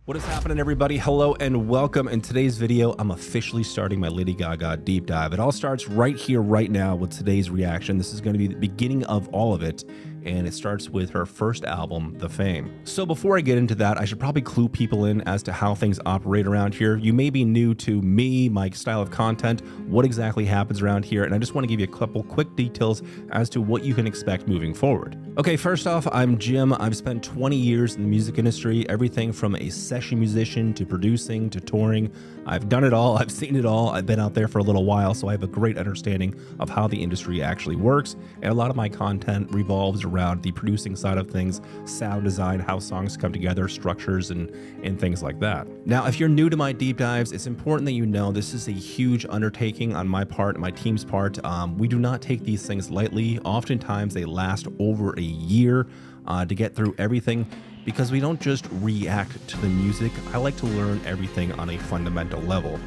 What is happening, everybody? Hello and welcome. In today's video, I'm officially starting my Lady Gaga deep dive. It all starts right here, right now with today's reaction. This is going to be the beginning of all of it, and it starts with her first album, The Fame. So before I get into that, I should probably clue people in as to how things operate around here. You may be new to me, my style of content, what exactly happens around here, and I just want to give you a couple quick details as to what you can expect moving forward. Okay, first off, I'm Jim. I've spent 20 years in the music industry, everything from a session musician to producing to touring. I've done it all. I've seen it all. I've been out there for a little while, so I have a great understanding of how the industry actually works. And a lot of my content revolves around the producing side of things, sound design, how songs come together, structures, and things like that. Now, if you're new to my deep dives, it's important that you know this is a huge undertaking on my part and my team's part. We do not take these things lightly. Oftentimes, they last over a year to get through everything, because we don't just react to the music. I like to learn everything on a fundamental level.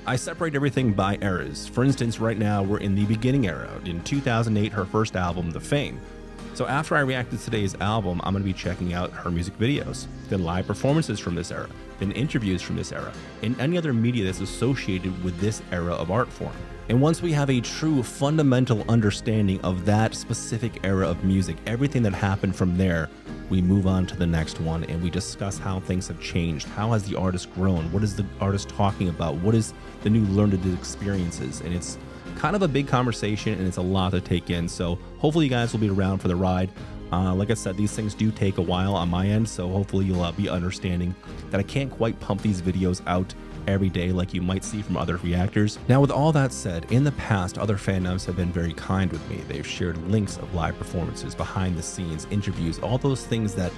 I separate everything by eras. For instance, right now we're in the beginning era. In 2008, her first album, The Fame. So after I react to today's album, I'm going to be checking out her music videos, then live performances from this era, then interviews from this era, and any other media that's associated with this era of art form. And once we have a true fundamental understanding of that specific era of music, everything that happened from there, we move on to the next one and we discuss how things have changed. How has the artist grown? What is the artist talking about? What is the new learned experiences? And it's kind of a big conversation and it's a lot to take in. So hopefully you guys will be around for the ride. Like I said, these things do take a while on my end, so hopefully you'll be understanding that I can't quite pump these videos out every day like you might see from other reactors. Now, with all that said, in the past, other fandoms have been very kind with me. They've shared links of live performances, behind the scenes, interviews, all those things that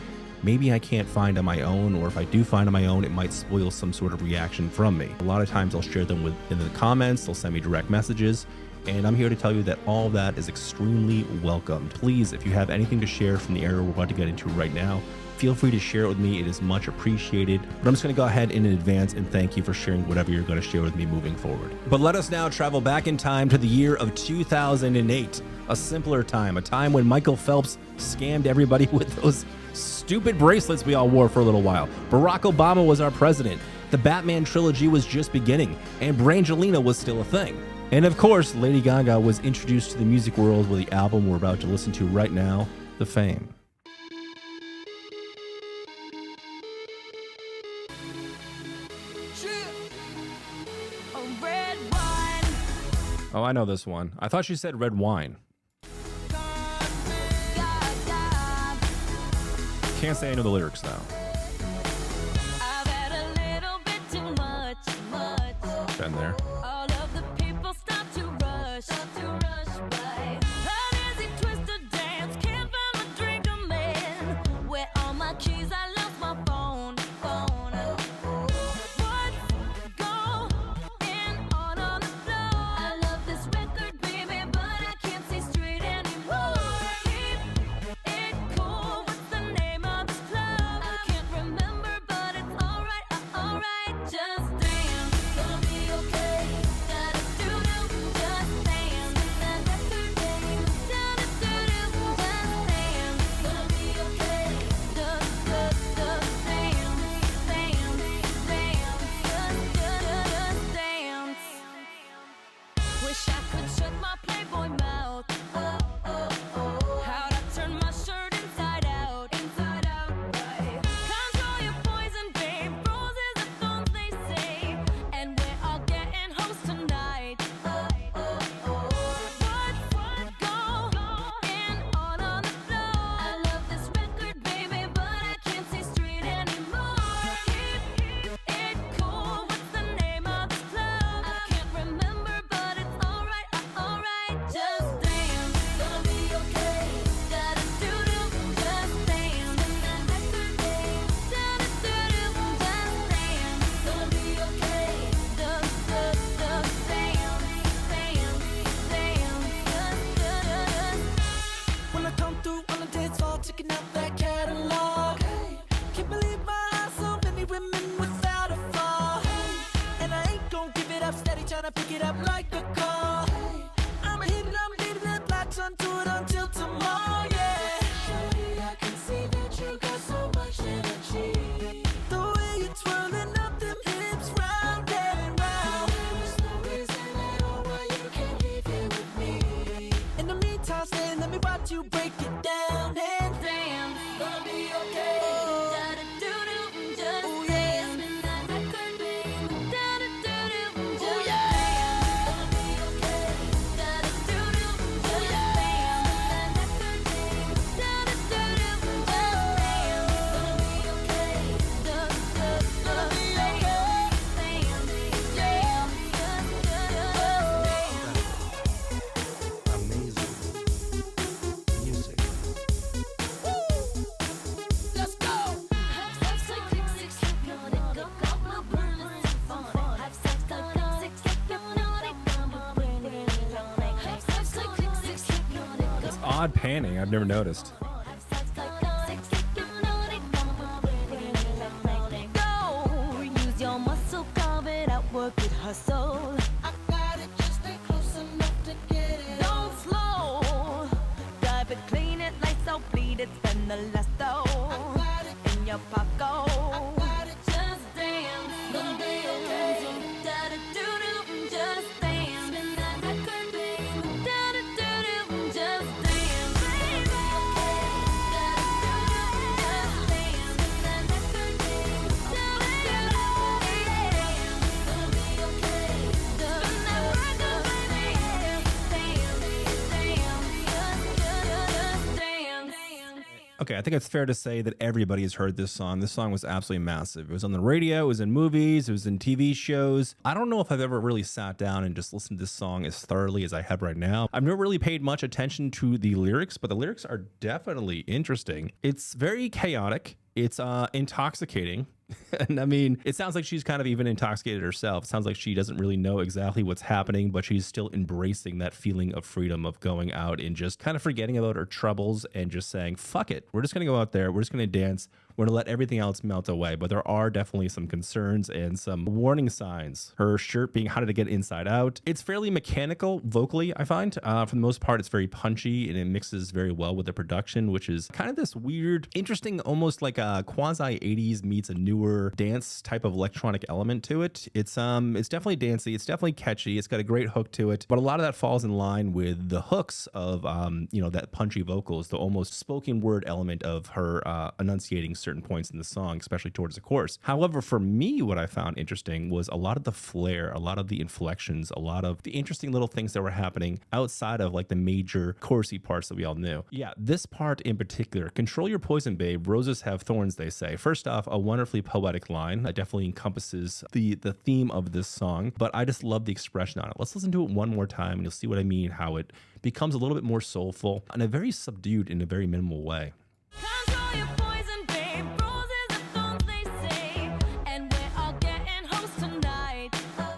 maybe I can't find on my own, or if I do find on my own, it might spoil some sort of reaction from me. A lot of times I'll share them in the comments, they'll send me direct messages, and I'm here to tell you that all that is extremely welcome. Please, if you have anything to share from the era we're about to get into right now, feel free to share it with me. It is much appreciated. But I'm just going to go ahead in advance and thank you for sharing whatever you're going to share with me moving forward. But let us now travel back in time to the year of 2008, a simpler time, a time when Michael Phelps scammed everybody with those stupid bracelets we all wore for a little while. Barack Obama was our president. The Batman trilogy was just beginning, and Brangelina was still a thing. And of course, Lady Gaga was introduced to the music world with the album we're about to listen to right now, The Fame. Oh, I know this one. I thought she said red wine. Can't say I know the lyrics now. Been there. tryna pick it up like a call. I'ma hit it, I'm leaving that latch onto it until tomorrow, yeah. Shorty, I can see that you got so much energy. The way you twirl odd panning. I've never noticed. Go, use your muscle, carve it out, work it, hustle. I got it, just stay close enough to get it. Don't slow, dive it, clean it, lights out, bleed it, spend the last though. I got it in your pocket. I got it, just dance, gonna be okay. Da-da-do-do, just dance, spin that record, babe. Da-da-do-do, just dance, baby. Da-da-do-do, just dance, spin that record, babe. Da-da-do-do, gonna be okay. Spin that record, baby. Dance, dance, just dance. Okay, I think it's fair to say that everybody has heard this song. This song was absolutely massive. It was on the radio, it was in movies, it was in TV shows. I don't know if I've ever really sat down and just listened to this song as thoroughly as I have right now. I've never really paid much attention to the lyrics, but the lyrics are definitely interesting. It's very chaotic. It's intoxicating. And I mean, it sounds like she's kind of even intoxicated herself. It sounds like she doesn't really know exactly what's happening, but she's still embracing that feeling of freedom of going out and just kind of forgetting about her troubles and just saying, fuck it. We're just going to go out there. We're just going to dance. We're going to let everything else melt away. But there are definitely some concerns and some warning signs. Her shirt being how did it get inside out. It's fairly mechanical vocally, I find. For the most part, it's very punchy and it mixes very well with the production, which is kind of this weird, interesting, almost like a quasi 80s meets a newer dance type of electronic element to it. It's definitely dancey. It's definitely catchy. It's got a great hook to it, but a lot of that falls in line with the hooks of that punchy vocals, the almost spoken word element of her enunciating certain points in the song, especially towards the chorus. However, for me, what I found interesting was a lot of the flair, a lot of the inflections, a lot of the interesting little things that were happening outside of like the major chorusy parts that we all knew. Yeah, this part in particular, control your poison, babe. Roses have thorns, they say. First off, a wonderfully poetic line that definitely encompasses the theme of this song, but I just love the expression on it. Let's listen to it one more time and you'll see what I mean, how it becomes a little bit more soulful and a very subdued in a very minimal way. Control your poison, babe. Roses are thorns, they say, and we're all getting hoes tonight.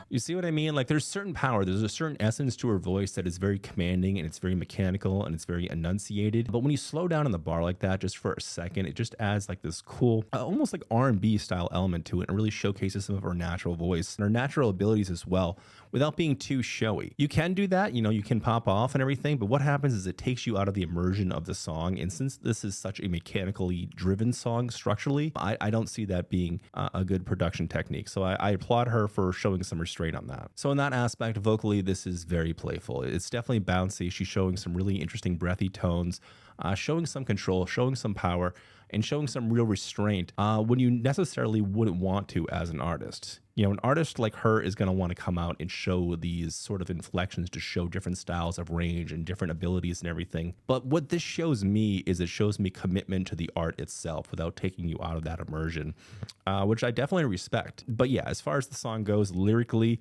You see what I mean? Like there's certain power, there's a certain essence to her voice that is very commanding and it's very mechanical and it's very enunciated. But when you slow down in the bar like that just for a second, it just adds like this cool, almost like R&B style element to it and really showcases some of her natural voice and her natural abilities as well without being too showy. You can do that, you can pop off and everything, but what happens is it takes you out of the immersion of the song. And since this is such a mechanically driven song structurally, I don't see that being a good production technique. So I applaud her for showing some restraint on that. So in that aspect, vocally, this is very playful. It's definitely bouncy. She's showing some really interesting breathy tones, showing some control, showing some power, and showing some real restraint when you necessarily wouldn't want to as an artist. An artist like her is going to want to come out and show these sort of inflections to show different styles of range and different abilities and everything. But what this shows me is it shows me commitment to the art itself without taking you out of that immersion, which I definitely respect. But yeah, as far as the song goes, lyrically,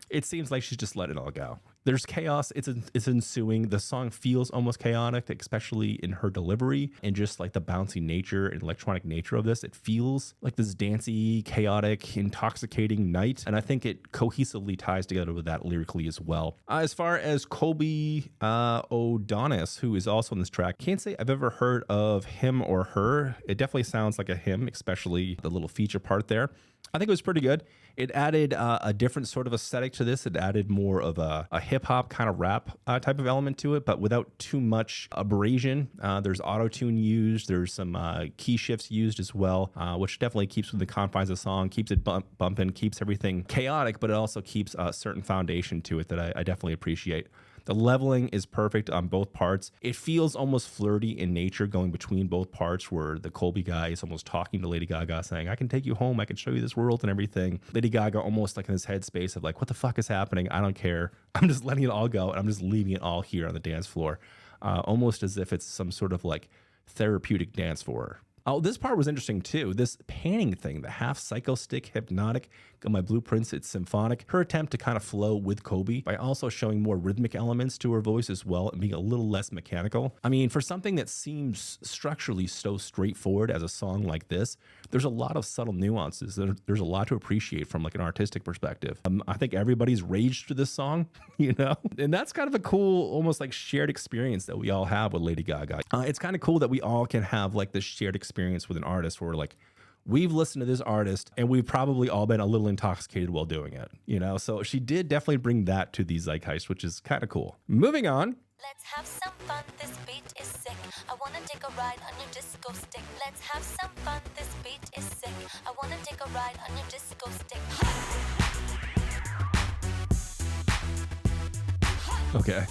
it seems like she's just let it all go. There's chaos. It's ensuing. The song feels almost chaotic, especially in her delivery and just like the bouncy nature and electronic nature of this. It feels like this dancey, chaotic, intoxicating night. And I think it cohesively ties together with that lyrically as well. As far as Colby O'Donis, who is also on this track, can't say I've ever heard of him or her. It definitely sounds like a him, especially the little feature part there. I think it was pretty good. It added a different sort of aesthetic to this. It added more of a hip hop kind of rap type of element to it, but without too much abrasion. There's auto-tune used. There's some key shifts used as well, which definitely keeps within the confines of the song, keeps it bumping, keeps everything chaotic, but it also keeps a certain foundation to it that I definitely appreciate. The leveling is perfect on both parts. It feels almost flirty in nature going between both parts where the Colby guy is almost talking to Lady Gaga saying, I can take you home, I can show you this world and everything. Lady Gaga almost like in this headspace of like, what the fuck is happening? I don't care. I'm just letting it all go and I'm just leaving it all here on the dance floor. Almost as if it's some sort of like therapeutic dance for her. Oh, this part was interesting too. This panning thing, the half psycho stick hypnotic. On my blueprints, it's symphonic. Her attempt to kind of flow with Kobe by also showing more rhythmic elements to her voice as well and being a little less mechanical. I mean, for something that seems structurally so straightforward as a song like this, there's a lot of subtle nuances. There's a lot to appreciate from like an artistic perspective. I think everybody's raged to this song, you know? And that's kind of a cool, almost like shared experience that we all have with Lady Gaga. It's kind of cool that we all can have like this shared experience with an artist where like, we've listened to this artist and we've probably all been a little intoxicated while doing it, you know? So she did definitely bring that to the zeitgeist, which is kind of cool. Moving on. Let's have some fun, this beat is sick. I wanna take a ride on your disco stick. Let's have some fun, this beat is sick. I wanna take a ride on your disco stick. Okay.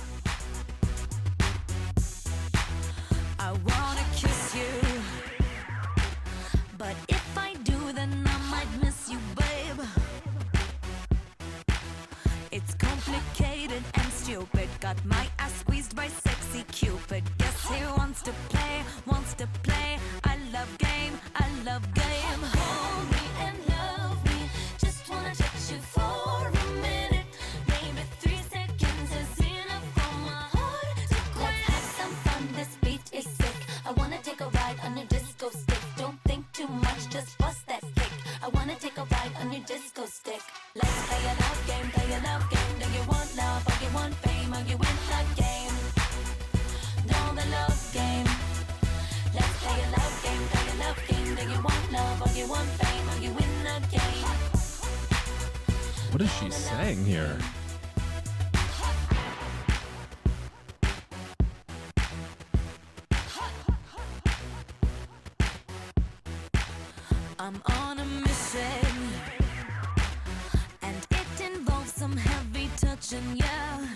I wanna kiss you, but if I do, then I might miss you, babe. It's complicated and stupid. Got my ass squeezed by sexy Cupid. Guess he wants to play, wants to play. I love game, I love game. Hold me and love me. Just wanna touch you for a minute. Maybe 3 seconds is enough for my heart to quit. Let's have some fun, this beat is sick. I wanna take a ride on your disco stick. Don't think too much, just bust that kick. I wanna take a ride on your disco stick. Let's play a love game, play a love game. Do you want love or you want fame? Or you win the game? Know the love game. Let's play a love game, play a love game. Do you want love or you want fame? Or you win the game? What is she saying here? I'm on a mission, and it involves some heavy touching, yeah.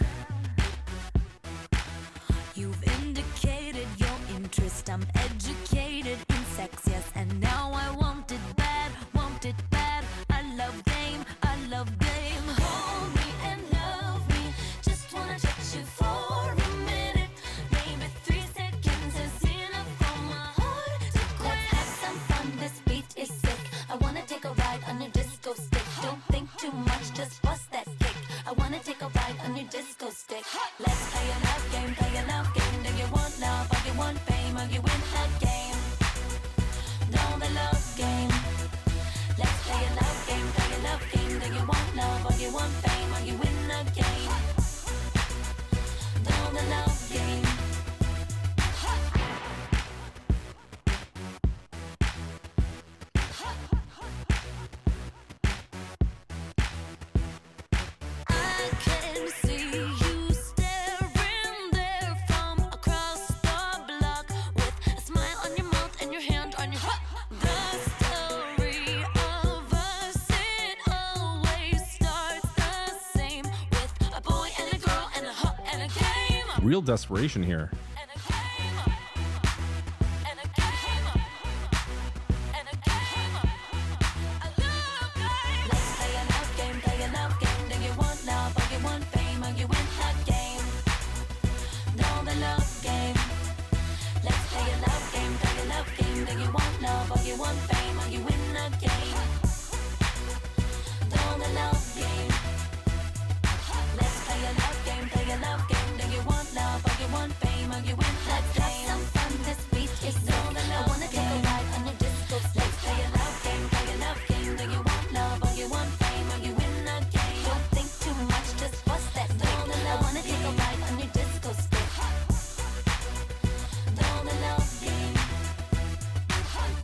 You've indicated your interest, I'm educated in sex, yes. And now I want it bad, want it bad. I love game, I love game. Hold me and love me, just wanna touch you for a minute. Maybe 3 seconds is enough for my heart to quit. Let's have some fun, this beat is sick. I wanna take a ride on your disco stick. Don't think too much, just bust that kick. I wanna take a ride on your disco stick. Let's play a love game, play a love game. Do you want love or you want fame? Or you win the game? Know the love game. Let's play a love game, play a love game. Do you want love or you want fame? Or you win the game? Know the love game. I can see you staring there from across the block with a smile on your mouth and your hand on your heart. The story of us, it always starts the same with a boy and a girl and a hug and a game. Real desperation here. And a game. And a game. And a game. A love game. Let's play a love game, play a love game. Do you want love or you want fame? Or you win the game? Know the love game. Let's play a love game, play a love game. Do you want love or you want fame? Or you win the game? Know the love game. Let's play a love game, play a love game. Do you want love or you want fame? Or you win the game? Let's have some fun, this beat is sick. I wanna take a ride on your disco stick. Let's play a love game, play a love game. Do you want love or you want fame? Or you win the game? Don't think too much, just bust that kick. I wanna take a ride on your disco stick. Know the love game.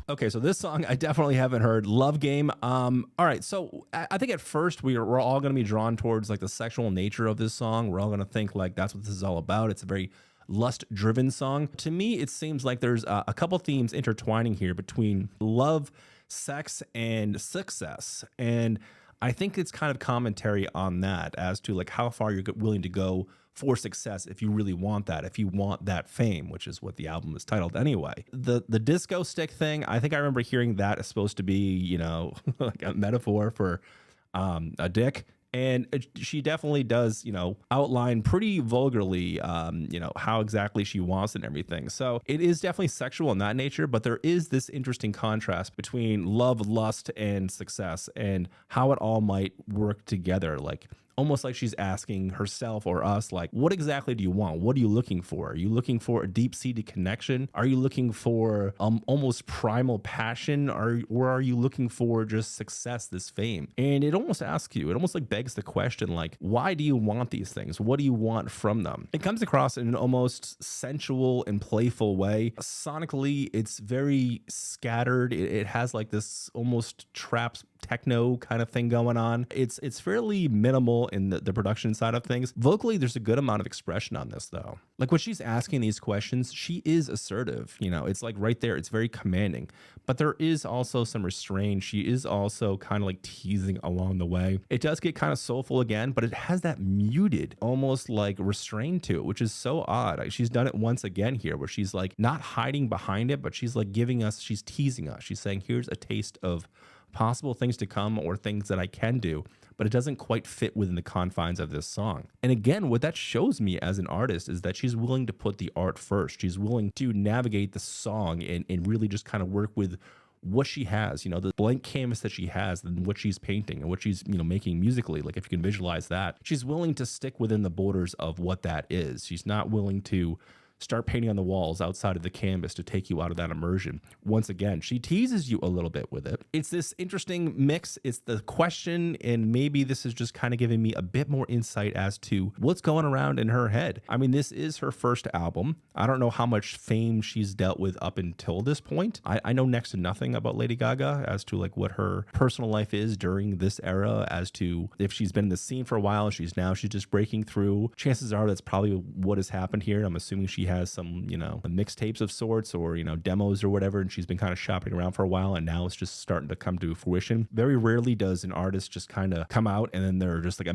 Okay, so this song I definitely haven't heard. Love Game. All right, so I think at first we're all going to be drawn towards like the sexual nature of this song. We're all going to think like that's what this is all about. It's a very lust-driven song. To me, it seems like there's a couple themes intertwining here between love, sex, and success. And I think it's kind of commentary on that as to like how far you're willing to go for success if you really want that, if you want that fame, which is what the album is titled anyway. The disco stick thing, I think I remember hearing that is supposed to be, you know, like a metaphor for a dick. And she definitely does, outline pretty vulgarly, how exactly she wants and everything. So it is definitely sexual in that nature, but there is this interesting contrast between love, lust, and success, and how it all might work together. Like, almost like she's asking herself or us, like, what exactly do you want? What are you looking for? Are you looking for a deep-seated connection? Are you looking for almost primal passion? Or are you looking for just success, this fame? And it almost asks you, it almost like begs the question, like, why do you want these things? What do you want from them? It comes across in an almost sensual and playful way. Sonically, it's very scattered. It has like this almost trap techno kind of thing going on. It's fairly minimal in the production side of things. Vocally, there's a good amount of expression on this though. Like when she's asking these questions, she is assertive. It's like right there. It's very commanding, but there is also some restraint. She is also kind of like teasing along the way. It does get kind of soulful again, but it has that muted, almost like restrained to it, which is so odd. She's done it once again here where she's like not hiding behind it, but she's like she's teasing us. She's saying, here's a taste of possible things to come or things that I can do, but it doesn't quite fit within the confines of this song. And again, what that shows me as an artist is that she's willing to put the art first. She's willing to navigate the song and really just kind of work with what she has, the blank canvas that she has and what she's painting and what she's, making musically. Like if you can visualize that, she's willing to stick within the borders of what that is. She's not willing to start painting on the walls outside of the canvas to take you out of that immersion. Once again, she teases you a little bit with it. It's this interesting mix. It's the question, and maybe this is just kind of giving me a bit more insight as to what's going around in her head. I mean, this is her first album. I don't know how much fame she's dealt with up until this point. I know next to nothing about Lady Gaga as to like what her personal life is during this era, as to if she's been in the scene for a while, she's just breaking through. Chances are that's probably what has happened here. I'm assuming she has some, mixtapes of sorts or, demos or whatever, and she's been kind of shopping around for a while, and now it's just starting to come to fruition. Very rarely does an artist just kind of come out and then they're just like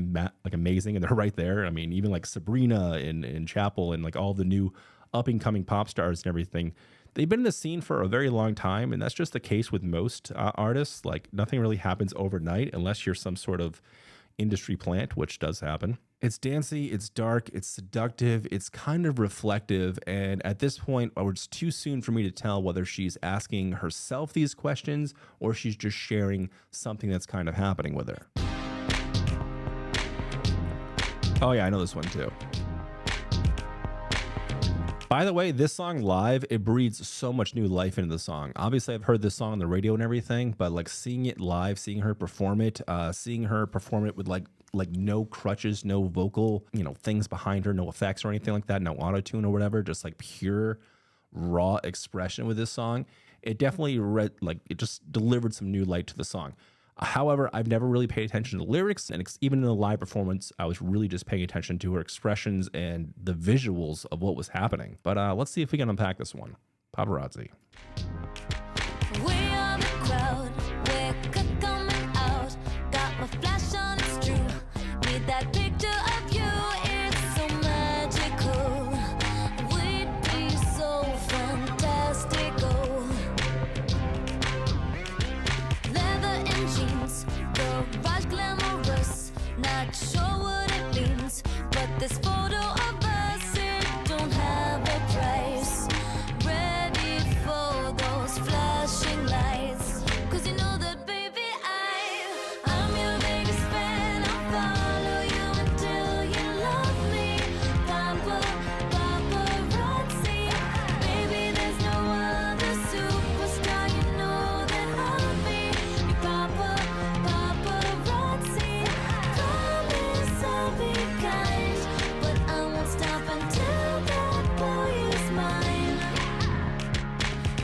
amazing and they're right there. I mean, even like Sabrina and Chapel and like all the new up and coming pop stars and everything, they've been in the scene for a very long time, and that's just the case with most artists. Like nothing really happens overnight unless you're some sort of industry plant, which does happen. It's dancey, it's dark, it's seductive, it's kind of reflective, and at this point, it's too soon for me to tell whether she's asking herself these questions or she's just sharing something that's kind of happening with her. Oh yeah, I know this one too. By the way, this song live, it breathes so much new life into the song. Obviously, I've heard this song on the radio and everything, but like seeing it live, seeing her perform it with like no crutches, no vocal, things behind her, no effects or anything like that, no auto-tune or whatever, just like pure raw expression with this song. It definitely it just delivered some new light to the song. However, I've never really paid attention to the lyrics, and even in the live performance, I was really just paying attention to her expressions and the visuals of what was happening. But let's see if we can unpack this one. Paparazzi. We are the crowd, we're coming out. Got my flash on, it's true. Need that picture of you, it's so magical. We'd be so fantastical. Leather and jeans, garage glamorous. Not sure what it means, but this photo of us, it don't have a price. Ready for those flashing lights, 'cause you know that baby I'm your biggest fan. I'll follow you until you love me. Paparazzi, baby there's no other superstar. You know that I'll be your paparazzi. Promise I'll be kind, but I won't stop until that boy is mine.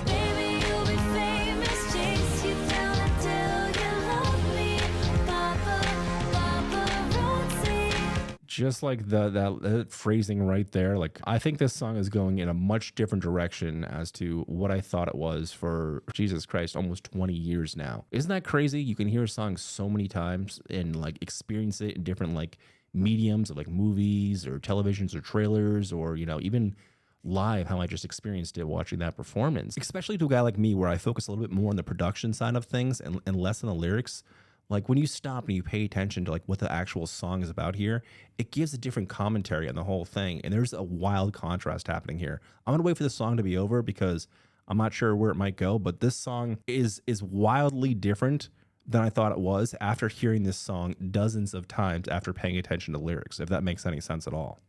Baby, you'll be famous, chase you down until you love me. Paparazzi. Just like that phrasing right there, like I think this song is going in a much different direction as to what I thought it was for, Jesus Christ, almost 20 years now. Isn't that crazy? You can hear a song so many times and like experience it in different like mediums of like movies or televisions or trailers or, even live, how I just experienced it watching that performance, especially to a guy like me where I focus a little bit more on the production side of things and less on the lyrics. like when you stop and you pay attention to like what the actual song is about here, it gives a different commentary on the whole thing. And there's a wild contrast happening here. I'm gonna wait for the song to be over because I'm not sure where it might go, but this song is wildly different than I thought it was after hearing this song dozens of times after paying attention to lyrics, if that makes any sense at all.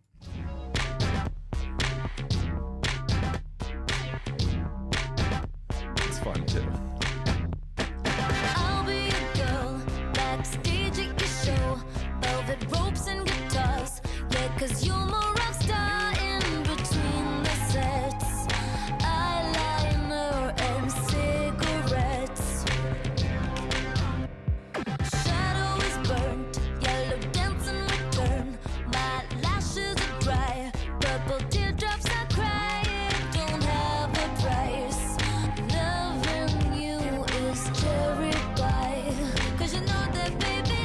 It's fun too. I'll be a girl backstage at your show, velvet ropes and guitars. Yeah, 'cause you're my rock star in between the sets. Eyeliner and cigarettes. Shadow is burnt, yellow dancing return. My lashes are dry, purple teardrops I cry. It don't have a price. Loving you is cherry pie. 'Cause you know that, baby,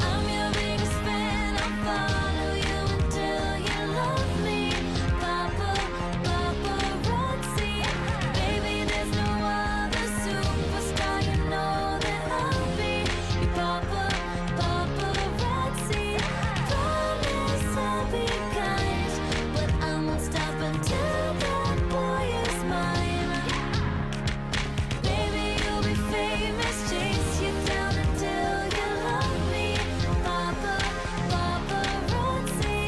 I'm your biggest fan. I'll follow you until you love me. Paparazzi. Baby, there's no other superstar. You know that I'll be your paparazzi. Promise I'll be kind, but I won't stop until that boy is mine. Baby, you'll be famous, chase you down until you love me. Paparazzi,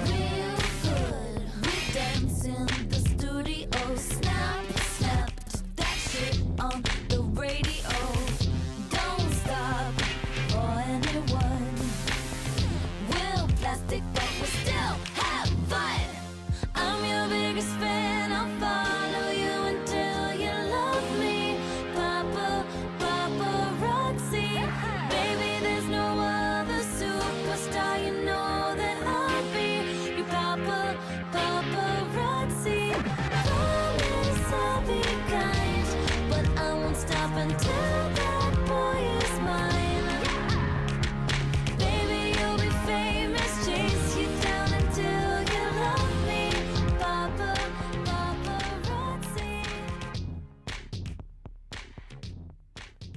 real good. We dance in the studio, snap, that shit on the radio. Don't stop for anyone. We'll plastic, but we'll still have fun. I'm your biggest fan. I'll follow you until you love me. Paparazzi. Baby, there's no other superstar. You know that I'll be your paparazzi. Promise I'll be kind, but I won't stop until that boy is mine. Baby, you'll be famous, chase you down until you love me. Paparazzi.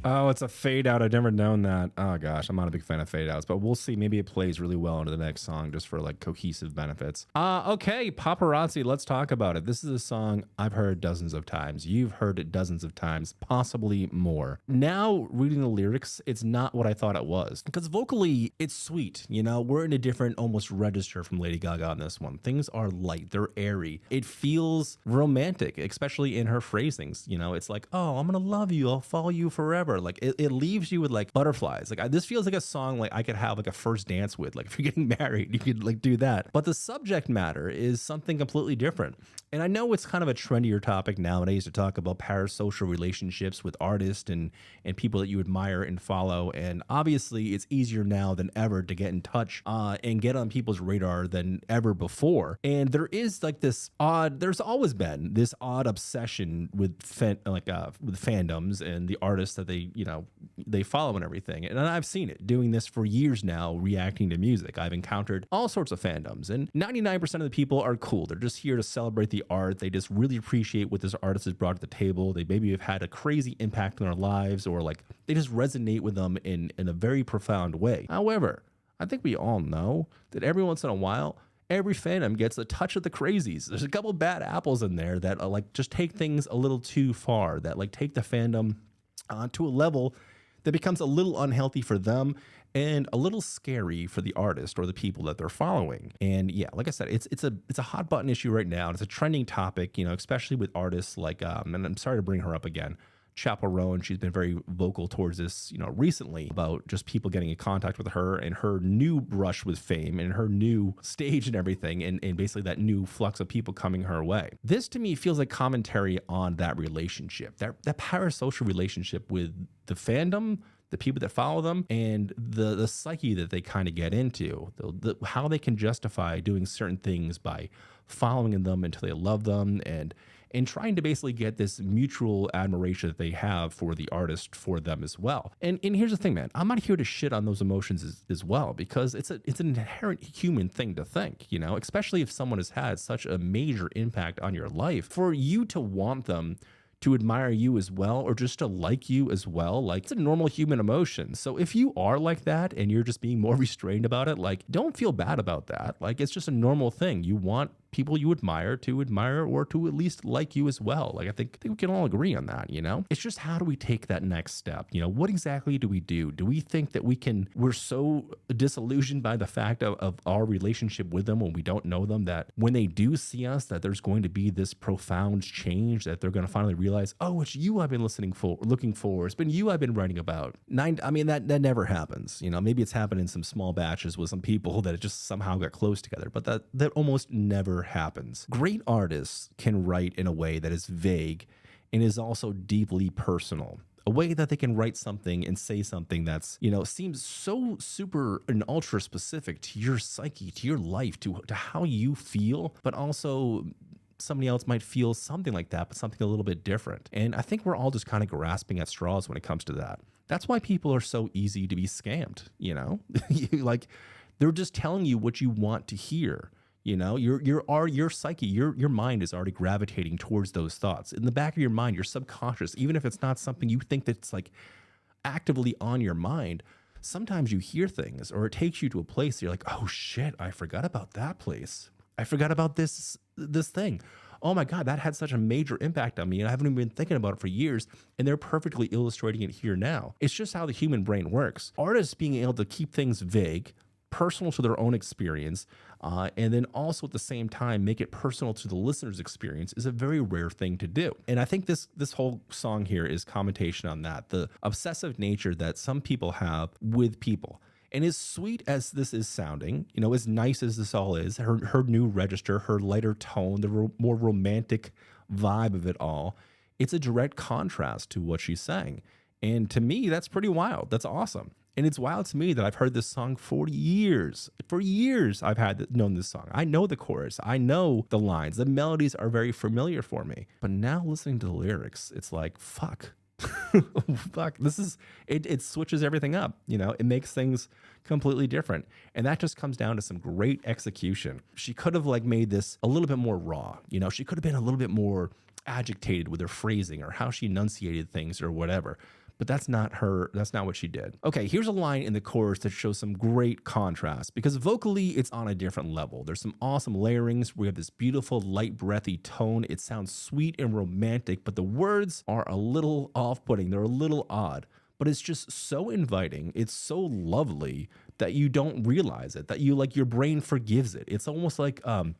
Oh, it's a fade out. I've never known that. Oh gosh, I'm not a big fan of fade outs, but we'll see. Maybe it plays really well into the next song just for like cohesive benefits. Okay, Paparazzi, let's talk about it. This is a song I've heard dozens of times. You've heard it dozens of times, possibly more. Now, reading the lyrics, it's not what I thought it was. Because vocally, it's sweet. You know, we're in a different almost register from Lady Gaga on this one. Things are light, they're airy. It feels romantic, especially in her phrasings. You know, it's like, oh, I'm gonna love you, I'll follow you forever. Like it leaves you with like butterflies. Like this feels like a song like I could have like a first dance with. Like if you're getting married, you could like do that. But the subject matter is something completely different. And I know it's kind of a trendier topic nowadays to talk about parasocial relationships with artists and people that you admire and follow. And obviously, it's easier now than ever to get in touch and get on people's radar than ever before. And there is like this odd. There's always been this odd obsession with with fandoms and the artists that they follow and everything. And I've seen it doing this for years now, reacting to music. I've encountered all sorts of fandoms, and 99% of the people are cool. They're just here to celebrate the art. They just really appreciate what this artist has brought to the table. They maybe have had a crazy impact on their lives, or like they just resonate with them in a very profound way. However, I think we all know that every once in a while, every fandom gets a touch of the crazies. There's a couple bad apples in there that like just take things a little too far, that like take the fandom to a level that becomes a little unhealthy for them and a little scary for the artist or the people that they're following. And yeah, like I said, it's a hot button issue right now. And it's a trending topic, you know, especially with artists like, and I'm sorry to bring her up again, Chappell Roan. She's been very vocal towards this, you know, recently about just people getting in contact with her and her new brush with fame and her new stage and everything, and basically that new flux of people coming her way. This to me feels like commentary on that relationship, that parasocial relationship with the fandom, the people that follow them, and the psyche that they kind of get into, how they can justify doing certain things by following them until they love them, and trying to basically get this mutual admiration that they have for the artist for them as well. And here's the thing, man, I'm not here to shit on those emotions as well, because it's an inherent human thing to think, you know, especially if someone has had such a major impact on your life. For you to want them to admire you as well, or just to like you as well. Like, it's a normal human emotion. So if you are like that and you're just being more restrained about it, like, don't feel bad about that. Like, it's just a normal thing. You want people you admire to admire or to at least like you as well. Like, I think we can all agree on that, you know? It's just, how do we take that next step? You know, what exactly do we do? Do we think that we're so disillusioned by the fact of our relationship with them when we don't know them, that when they do see us, that there's going to be this profound change, that they're going to finally realize, oh, it's you I've been looking for. It's been you I've been writing about. I mean, that never happens. You know, maybe it's happened in some small batches with some people that it just somehow got close together, but that almost never happens. Great artists can write in a way that is vague and is also deeply personal. A way that they can write something and say something that's, you know, seems so super and ultra specific to your psyche, to your life, to how you feel, but also somebody else might feel something like that, but something a little bit different. And I think we're all just kind of grasping at straws when it comes to that. That's why people are so easy to be scammed, you know? Like, they're just telling you what you want to hear. You know, your psyche, your mind is already gravitating towards those thoughts. In the back of your mind, your subconscious, even if it's not something you think that's like actively on your mind, sometimes you hear things, or it takes you to a place you're like, oh shit, I forgot about that place. I forgot about this thing. Oh my God, that had such a major impact on me, and I haven't even been thinking about it for years, and they're perfectly illustrating it here now. It's just how the human brain works. Artists being able to keep things vague, personal to their own experience, and then also at the same time make it personal to the listener's experience, is a very rare thing to do. And I think this whole song here is commentation on that, the obsessive nature that some people have with people. And as sweet as this is sounding, you know, as nice as this all is, her new register, her lighter tone, the more romantic vibe of it all, it's a direct contrast to what she's saying. And to me, that's pretty wild. That's awesome. And it's wild to me that I've heard this song for years. For years, I've known this song. I know the chorus. I know the lines. The melodies are very familiar for me. But now listening to the lyrics, it's like, fuck. Fuck. It switches everything up. You know, it makes things completely different. And that just comes down to some great execution. She could have like made this a little bit more raw. You know, she could have been a little bit more agitated with her phrasing or how she enunciated things or whatever. But that's not what she did. Okay, here's a line in the chorus that shows some great contrast, because vocally it's on a different level. There's some awesome layerings. We have this beautiful light breathy tone. It sounds sweet and romantic, but the words are a little off-putting. They're a little odd, but it's just so inviting. It's so lovely that you don't realize it, that your brain forgives it. It's almost like an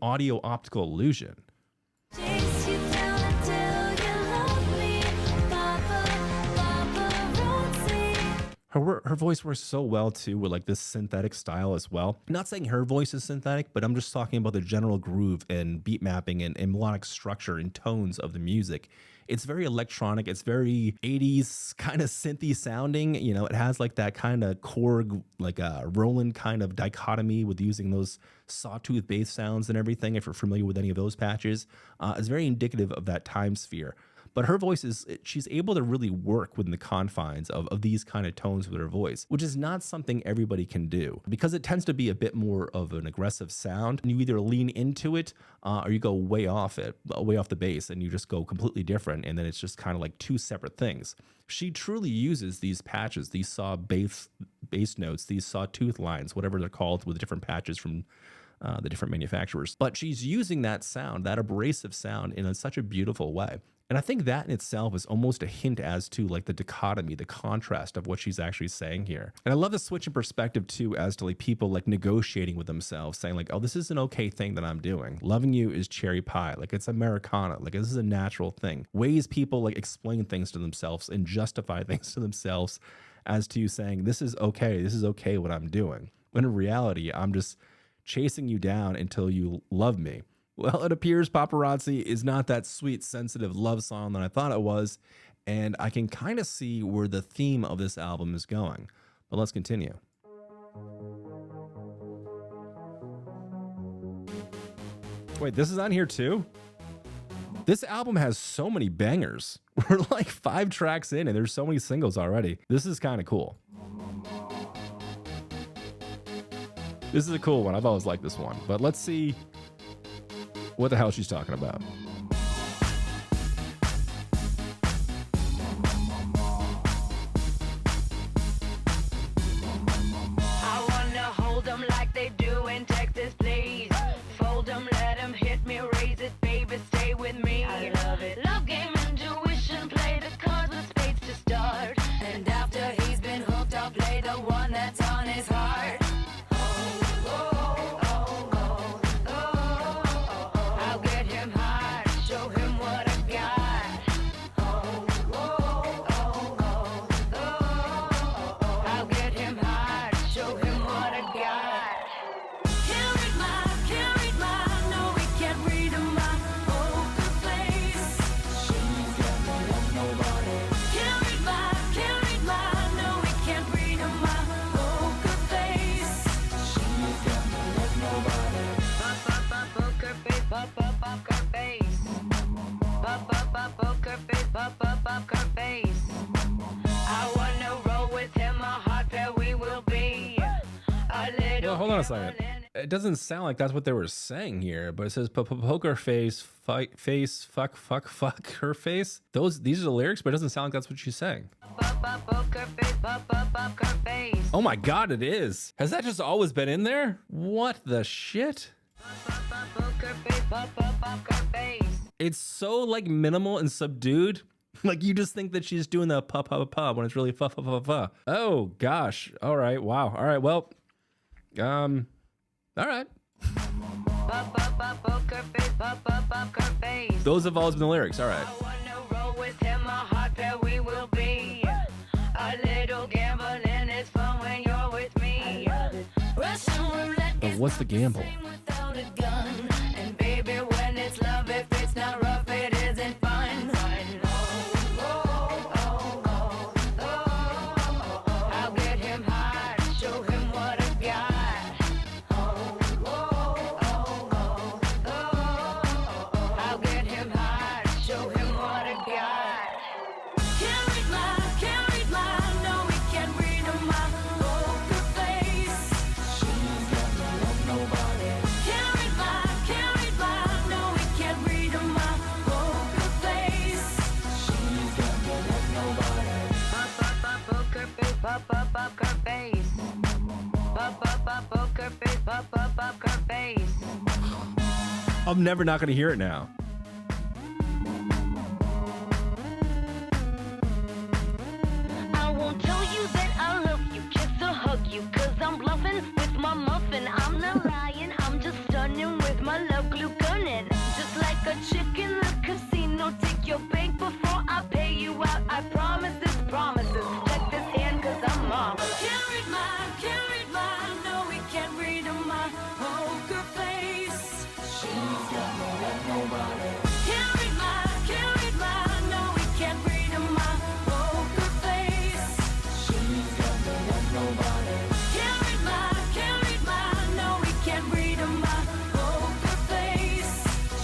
audio optical illusion. Chase you down until you love me, paparazzi. Her voice works so well too, with like this synthetic style as well. Not saying her voice is synthetic, but I'm just talking about the general groove and beat mapping and melodic structure and tones of the music. It's very electronic. It's very 80s kind of synthy sounding. You know, it has like that kind of Korg, like a Roland kind of dichotomy with using those sawtooth bass sounds and everything. If you're familiar with any of those patches, it's very indicative of that time sphere. But her voice she's able to really work within the confines of these kind of tones with her voice, which is not something everybody can do, because it tends to be a bit more of an aggressive sound. And you either lean into it or you go way off the bass, and you just go completely different. And then it's just kind of like two separate things. She truly uses these patches, these saw bass notes, these sawtooth lines, whatever they're called, with different patches from the different manufacturers. But she's using that sound, that abrasive sound, in such a beautiful way. And I think that in itself is almost a hint as to like the dichotomy, the contrast of what she's actually saying here. And I love the switch in perspective too, as to like people like negotiating with themselves, saying like, oh, this is an okay thing that I'm doing. Loving you is cherry pie. Like, it's Americana. Like, this is a natural thing. Ways people like explain things to themselves and justify things to themselves as to saying, this is okay what I'm doing. When in reality, I'm just chasing you down until you love me. Well, it appears Paparazzi is not that sweet, sensitive love song that I thought it was, and I can kind of see where the theme of this album is going. But let's continue. Wait, this is on here too? This album has so many bangers. We're like 5 tracks in, and there's so many singles already. This is kind of cool. This is a cool one. I've always liked this one. But let's see what the hell she's talking about. hold on a second. It doesn't sound like that's what they were saying here, but it says poker face, fight face, fuck her face. These are the lyrics, but it doesn't sound like that's what she's saying. Oh my God, it is. Has that just always been in there? What the shit? It's so like minimal and subdued. Like you just think that she's doing the pa pa pa when it's really fa fa fa fa. Oh gosh. All right. Wow. All right. Well, all right. Those have always been the lyrics. All right. But what's the gamble? I'm never not going to hear it now. I won't tell you that I love you, kiss or hug you, 'cause I'm bluffing with my muffin. I'm not lying, I'm just stunning with my love glue gunning. Just like a chick in the casino, take your bank before I pay you out. I promise this promises. Check this hand 'cause I'm marvelous. Can't read mine, no we can't read my poker face. She's got no love, nobody. Can't read mine, no we can't read my poker face. She's got no love, nobody. Can't read mine, no we can't read my poker face.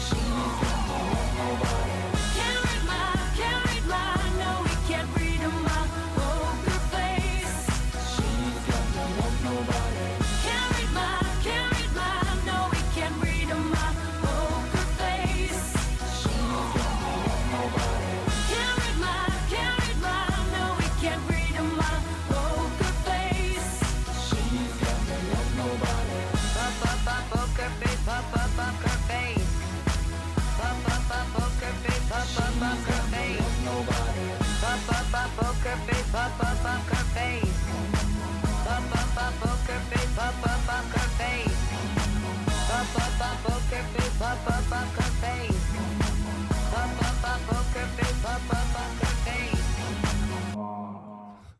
She's got no love, nobody. Can't read mine, no we can't read my poker face. She's got no love, nobody. Can't read mine, no we can't read my poker face. She's got no love, nobody. Can't read mine, no we can't read my poker face. She's got no love, nobody. Poker face, poker face. Poker face, poker face. Nobody. Poker face, poker face. Poker face, poker face. Poker face, poker face. Poker face, poker face.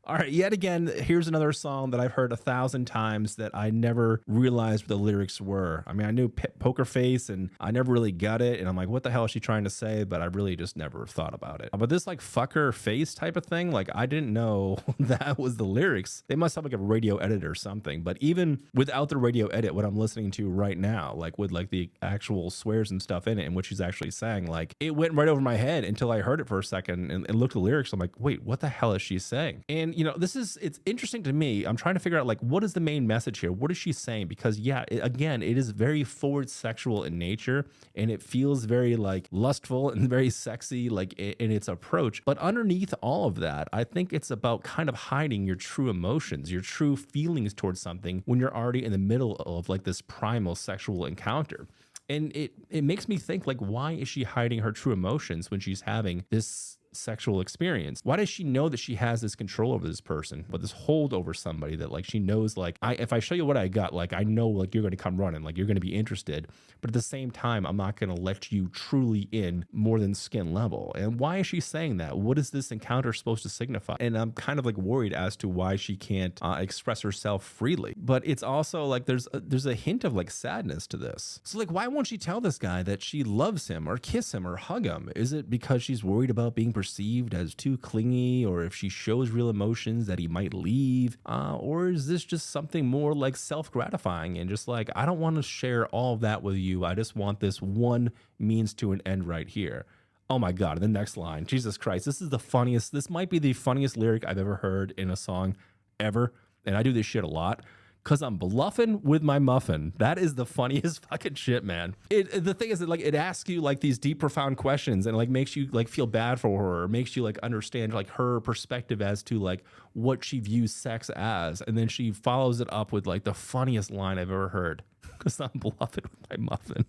All right, yet again, here's another song that I've heard 1,000 times that I never realized what the lyrics were. I mean, I knew Poker Face and I never really got it. And I'm like, what the hell is she trying to say? But I really just never thought about it. But this like fucker face type of thing, like I didn't know that was the lyrics. They must have like a radio edit or something. But even without the radio edit, what I'm listening to right now, like with like the actual swears and stuff in it and what she's actually saying, like it went right over my head until I heard it for a second and looked at the lyrics. I'm like, wait, what the hell is she saying? And you know, it's interesting to me. I'm trying to figure out like, what is the main message here? What is she saying? Because yeah, again, it is very forward sexual in nature and it feels very like lustful and very sexy, like in its approach. But underneath all of that, I think it's about kind of hiding your true emotions, your true feelings towards something when you're already in the middle of like this primal sexual encounter. And it makes me think like, why is she hiding her true emotions when she's having this sexual experience? Why does she know that she has this control over this person, but this hold over somebody that like she knows like if I show you what I got, like I know like you're going to come running, like you're going to be interested, but at the same time I'm not going to let you truly in more than skin level. And why is she saying that? What is this encounter supposed to signify? And I'm kind of like worried as to why she can't express herself freely. But it's also like there's a hint of like sadness to this. So like, why won't she tell this guy that she loves him or kiss him or hug him? Is it because she's worried about being perceived as too clingy, or if she shows real emotions that he might leave, or is this just something more like self-gratifying and just like, I don't want to share all of that with you, I just want this one means to an end right here? Oh my God, the next line, Jesus Christ, this might be the funniest lyric I've ever heard in a song ever, and I do this shit a lot. Cause I'm bluffing with my muffin. That is the funniest fucking shit, man. The thing is that like it asks you like these deep, profound questions and like makes you like feel bad for her, or makes you like understand like her perspective as to like what she views sex as. And then she follows it up with like the funniest line I've ever heard. Cause I'm bluffing with my muffin.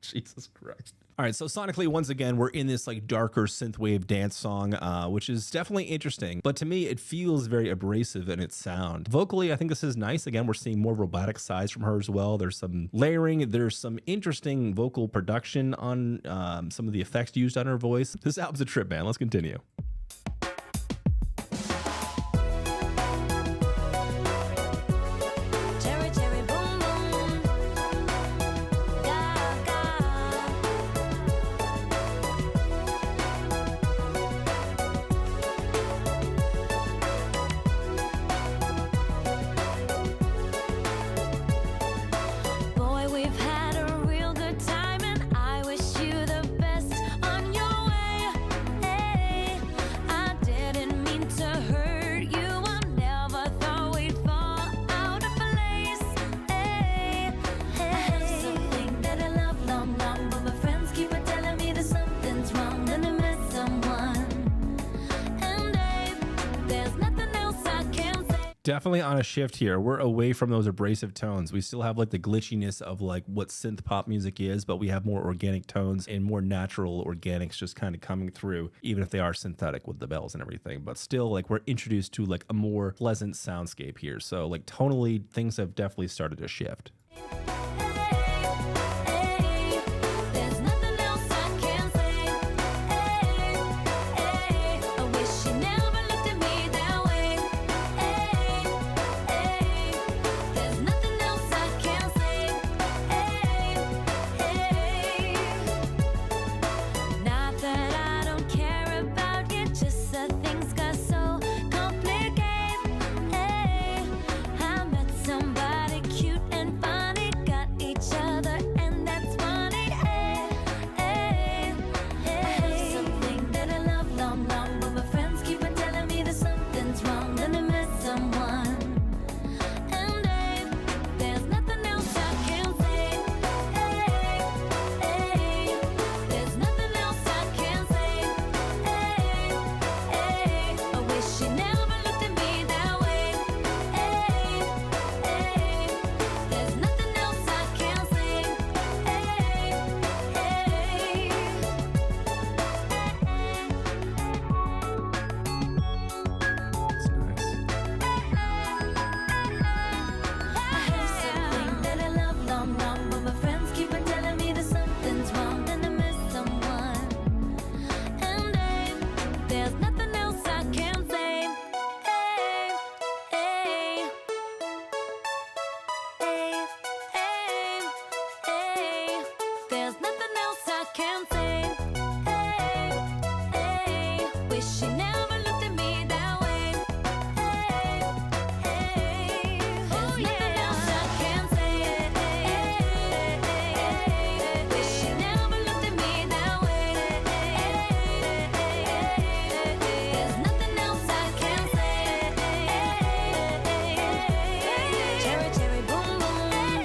Jesus Christ. All right, so sonically, once again, we're in this like darker synthwave dance song, which is definitely interesting. But to me, it feels very abrasive in its sound. Vocally, I think this is nice. Again, we're seeing more robotic sides from her as well. There's some layering. There's some interesting vocal production on some of the effects used on her voice. This album's a trip, man. Let's continue. Cherry, cherry, boom, boom. Gaga. Boy, we've had a real good time, and I wish you the best on your way. Hey, I didn't mean to hurt you. I never thought we'd fall out of place. Hey, I have something that I love long, long, but my friends keep on telling me that something's wrong and I miss someone. And hey, there's nothing else I can say. Definitely on a shift here. We're away from those abrasive tones. We still have like the glitchiness of like what synth pop music is, but we have more organic tones and more natural organics just kind of coming through, even if they are synthetic with the bells and everything. But still, like we're introduced to like a more pleasant soundscape here. So like tonally, things have definitely started to shift. There's nothing else I can say. I wish you never looked at me that way. There's nothing else I can say. Not that I don't care about you, just that things got so complicated. I met somebody cute and funny, got each other, and that's funny. I have something that I love long, long, but my friends keep on telling me that something's wrong and I miss someone. And there's nothing else I can say. There's nothing else I can say. I wish you never looked at me that way. There's nothing else I can say. That's nice. I have something that I love long, long, but my friends keep on telling me that something's wrong and I miss someone. And there's nothing else I can say. There's nothing else I can say. Wish you never looked at me that way. There's nothing else I can say. Wish you never looked at me that way. There's nothing else I can say. Cherry, cherry, boom, boom.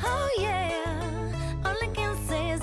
Oh yeah. All I can say is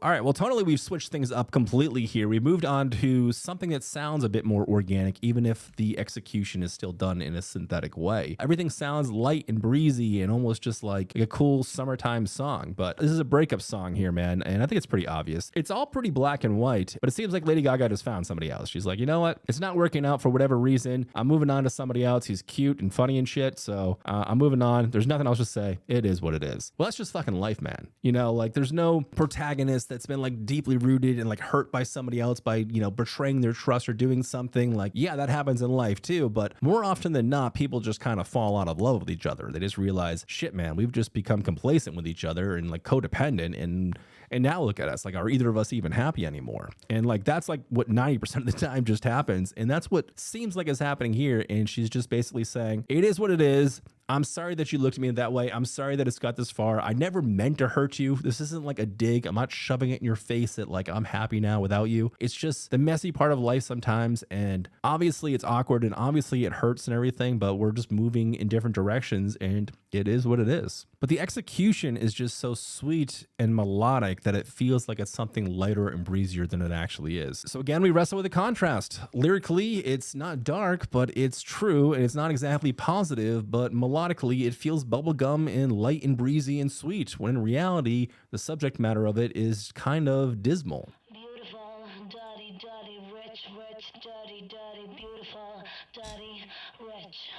All right, well, tonally, we've switched things up completely here. We moved on to something that sounds a bit more organic, even if the execution is still done in a synthetic way. Everything sounds light and breezy and almost just like a cool summertime song. But this is a breakup song here, man, and I think it's pretty obvious. It's all pretty black and white, but it seems like Lady Gaga just found somebody else. She's like, you know what? It's not working out for whatever reason. I'm moving on to somebody else. He's cute and funny and shit, so I'm moving on. There's nothing else to say. It is what it is. Well, that's just fucking life, man. You know, like there's no protagonist that's been like deeply rooted and like hurt by somebody else by, you know, betraying their trust or doing something. Like, yeah, that happens in life too, but more often than not, people just kind of fall out of love with each other. They just realize, shit, man, we've just become complacent with each other and like codependent, and And now look at us. Like, are either of us even happy anymore? And like, that's like what 90% of the time just happens. And that's what seems like is happening here. And she's just basically saying, it is what it is. I'm sorry that you looked at me that way. I'm sorry that it's got this far. I never meant to hurt you. This isn't like a dig. I'm not shoving it in your face that like I'm happy now without you. It's just the messy part of life sometimes. And obviously it's awkward and obviously it hurts and everything, but we're just moving in different directions and it is what it is. But the execution is just so sweet and melodic that it feels like it's something lighter and breezier than it actually is. So again, we wrestle with the contrast. Lyrically, it's not dark, but it's true. And it's not exactly positive, but melodically, it feels bubblegum and light and breezy and sweet, when in reality, the subject matter of it is kind of dismal. Beautiful, dirty, dirty, rich, rich, dirty, dirty, beautiful, dirty, rich.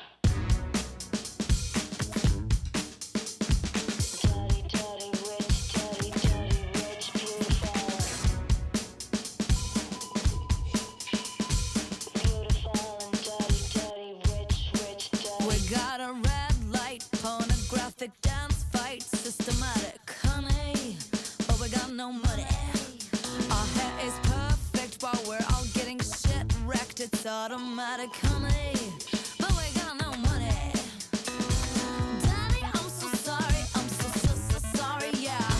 Dirty, dirty, rich, dirty, dirty, rich, beautiful. Beautiful and dirty, dirty, rich, rich, dirty. We got a red light, pornographic dance fight, systematic, honey, but we got no money. Our hair is perfect, but we're all getting shit wrecked. It's automatic, honey, but we got no money. Daddy, I'm so sorry, I'm so sorry, yeah.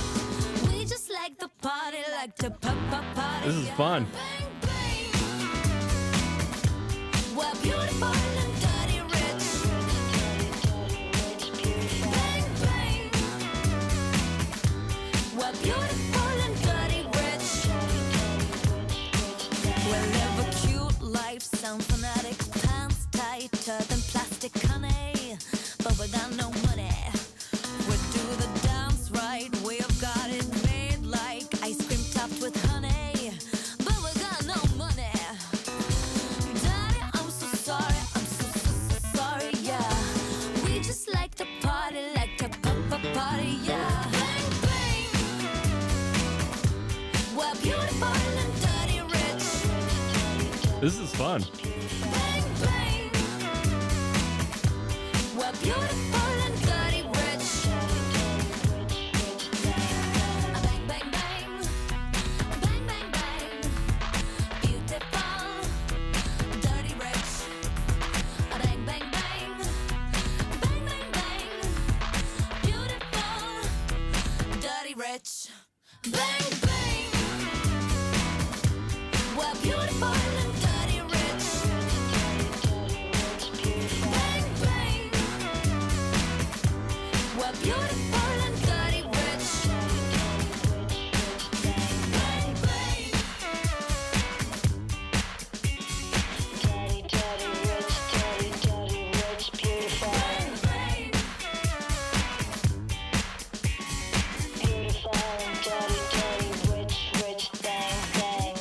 We just like the party, like to party. This is fun. Bang, bang. We're beautiful and dirty, rich. Bang, bang. We're beautiful and dirty, rich. We live a cute life, sound fanatic, pants tighter than plastic, honey, but we got no money. We do the dance right, we've got it made like ice cream topped with honey, but we got no money. Daddy, I'm so sorry, I'm so sorry, yeah. We just like to party, like to party, yeah. Bang, bang. We're beautiful and dirty, rich. This is fun. Bang, bang. We're beautiful and dirty, rich. Bang, bang, bang. Bang, bang, bang. Beautiful, dirty, rich. Bang, bang, bang. Bang, bang, bang. Beautiful, dirty, rich. Bang, bang. We're beautiful and dirty, rich. Bang, bang. We're beautiful and dirty, rich. Bang, bang. Dirty, dirty, rich, dirty, dirty, rich, beautiful. Bang, bang. Beautiful and dirty, dirty, rich, rich, bang, bang.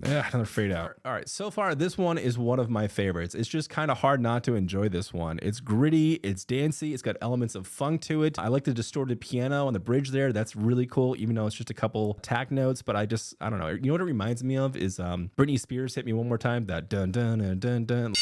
Yeah, another fade out. All right, so far this one is one of my favorites. It's just kind of hard not to enjoy this one. It's gritty, it's dancey, it's got elements of funk to it. I like the distorted piano on the bridge there. That's really cool, even though it's just a couple tack notes. But I don't know. You know what it reminds me of is Britney Spears, Hit Me One More Time. That dun dun dun dun dun.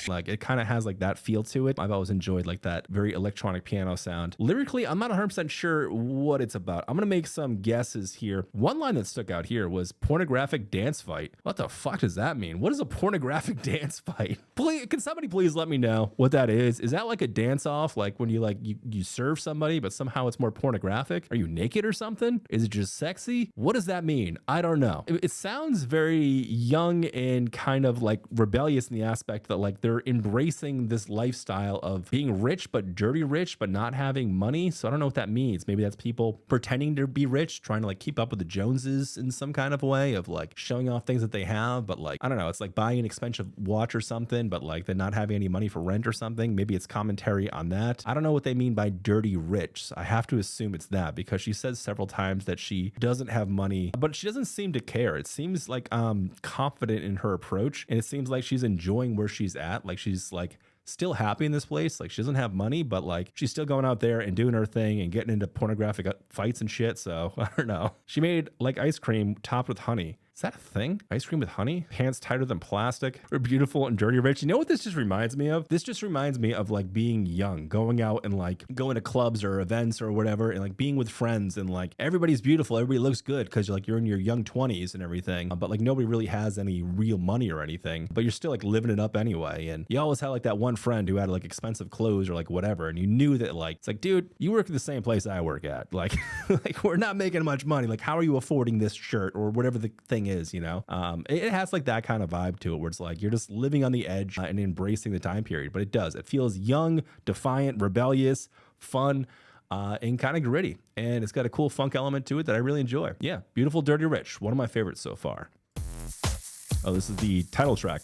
Like, it kind of has like that feel to it. I've always enjoyed like that very electronic piano sound. Lyrically, I'm not 100% sure what it's about. I'm gonna make some guesses here. One line that stuck out here was pornographic dance fight. What the fuck does that mean? What is a pornographic dance fight? Please, can somebody please let me know what that is? Is that like a dance off, like when you serve somebody but somehow it's more pornographic? Are you naked or something? Is it just sexy? What does that mean? I don't know. It sounds very young and kind of like rebellious in the aspect that like they're embracing this lifestyle of being rich but dirty rich but not having money. So I don't know what that means. Maybe that's people pretending to be rich, trying to like keep up with the Joneses in some kind of way of like showing off things that they have. But like, I don't know, it's like buying an expensive watch or something, but like they're not having any money for rent or something. Maybe it's commentary on that. I don't know what they mean by dirty rich. I have to assume it's that because she says several times that she doesn't have money, but she doesn't seem to care. It seems like confident in her approach, and it seems like she's enjoying where she's at. Like she's like still happy in this place. Like she doesn't have money, but like she's still going out there and doing her thing and getting into pornographic fights and shit. So I don't know. She made like ice cream topped with honey. Is that a thing? Ice cream with honey? Pants tighter than plastic? We're beautiful and dirty rich. You know what this just reminds me of? This just reminds me of like being young, going out and like going to clubs or events or whatever, and like being with friends, and like everybody's beautiful, everybody looks good because you're in your young 20s and everything, but like nobody really has any real money or anything, but you're still like living it up anyway. And you always had like that one friend who had like expensive clothes or like whatever, and you knew that like it's like, dude, you work at the same place I work at, like like we're not making much money, like how are you affording this shirt or whatever the thing is, you know? It has like that kind of vibe to it where it's like you're just living on the edge and embracing the time period. But it feels young, defiant, rebellious, fun, and kind of gritty, and it's got a cool funk element to it that I really enjoy. Yeah, Beautiful Dirty Rich, one of my favorites so far. Oh, this is the title track.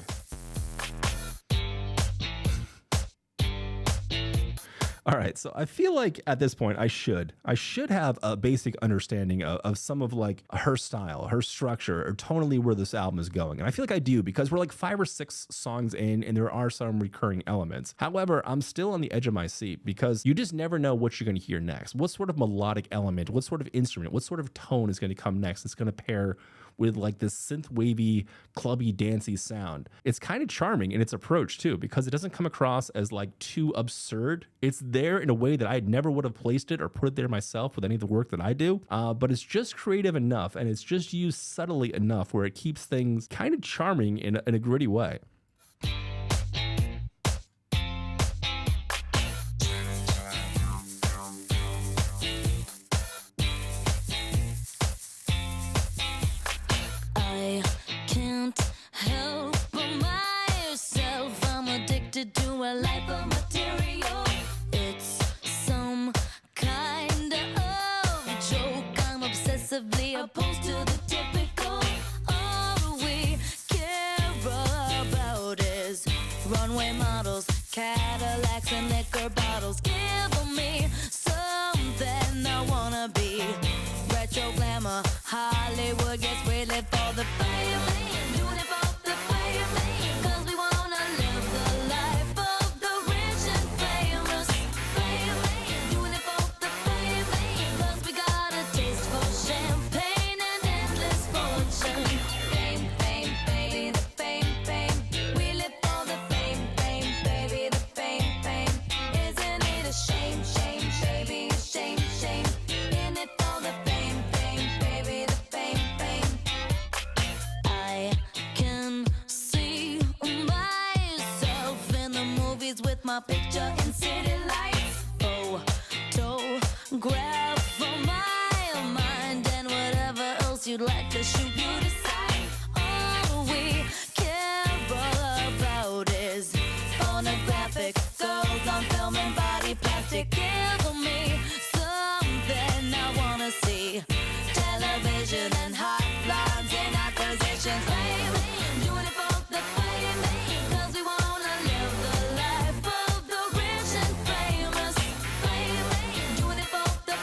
All right, so I feel like at this point I should have a basic understanding of some of like her style, her structure, or tonally where this album is going. And I feel like I do because we're like 5 or 6 songs in and there are some recurring elements. However, I'm still on the edge of my seat because you just never know what you're going to hear next. What sort of melodic element, what sort of instrument, what sort of tone is going to come next? It's going to pair with like this synth wavy, clubby, dancey sound. It's kind of charming in its approach too, because it doesn't come across as like too absurd. It's there in a way that I never would have placed it or put it there myself with any of the work that I do. But it's just creative enough, and it's just used subtly enough where it keeps things kind of charming in a gritty way. To a life of material, it's some kind of joke. I'm obsessively opposed to the typical. All we care about is runway models, Cadillacs, and liquor bottles. Give me something I wanna be. Retro glamour, Hollywood gets we live for the fame, doing it for the fame, 'cause we wanna live the life of the rich and famous. Fame, doing it for the fame, 'cause we got a taste for champagne and endless fortune. Fame, fame, fame, the fame. We live for the fame, baby, the fame. Isn't it a shame, baby, a shame. In it for the fame, baby, the fame. I can see myself in the movies with my picture in city lights. Photograph for my mind and whatever else you'd like to shoot, you decide. All we care about is pornographic girls on film and body plastic. Give me something I wanna see. Television and hot blondes and acquisitions. Fame, doing it for the fame, 'cause we wanna live the life of the rich and famous. Fame, doing it for the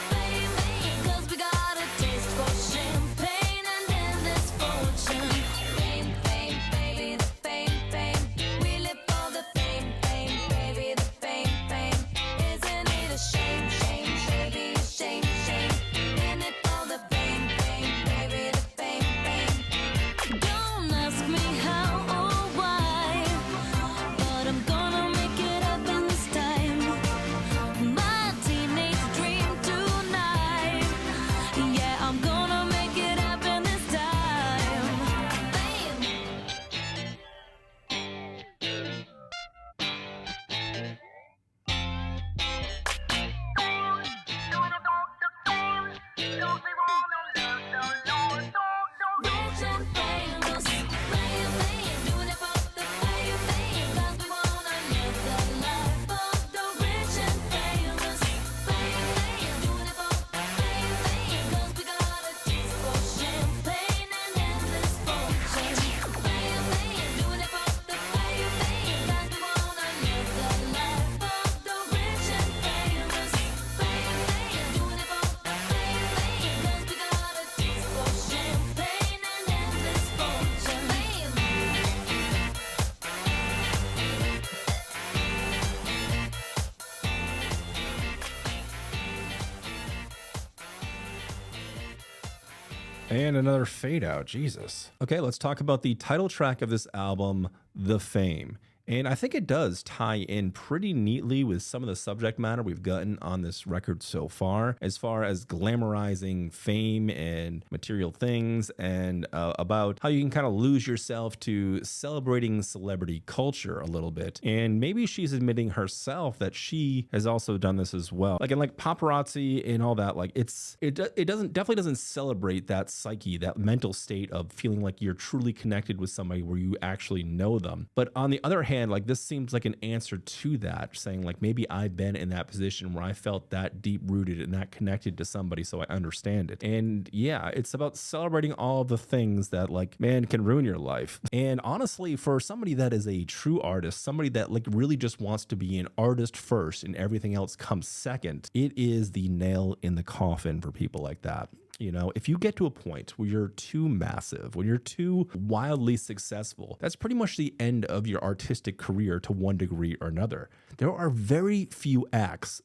And another fade out, Jesus. Okay, let's talk about the title track of this album, The Fame. And I think it does tie in pretty neatly with some of the subject matter we've gotten on this record so far as glamorizing fame and material things, and about how you can kind of lose yourself to celebrating celebrity culture a little bit. And maybe she's admitting herself that she has also done this as well. Like in like Paparazzi and all that, like it definitely doesn't celebrate that psyche, that mental state of feeling like you're truly connected with somebody where you actually know them. But on the other hand, like this seems like an answer to that, saying like maybe I've been in that position where I felt that deep rooted and that connected to somebody, so I understand it. And yeah, it's about celebrating all the things that like, man, can ruin your life. And honestly, for somebody that is a true artist, somebody that like really just wants to be an artist first and everything else comes second, it is the nail in the coffin for people like that. You know, if you get to a point where you're too massive, when you're too wildly successful, that's pretty much the end of your artistic career to one degree or another. There are very few acts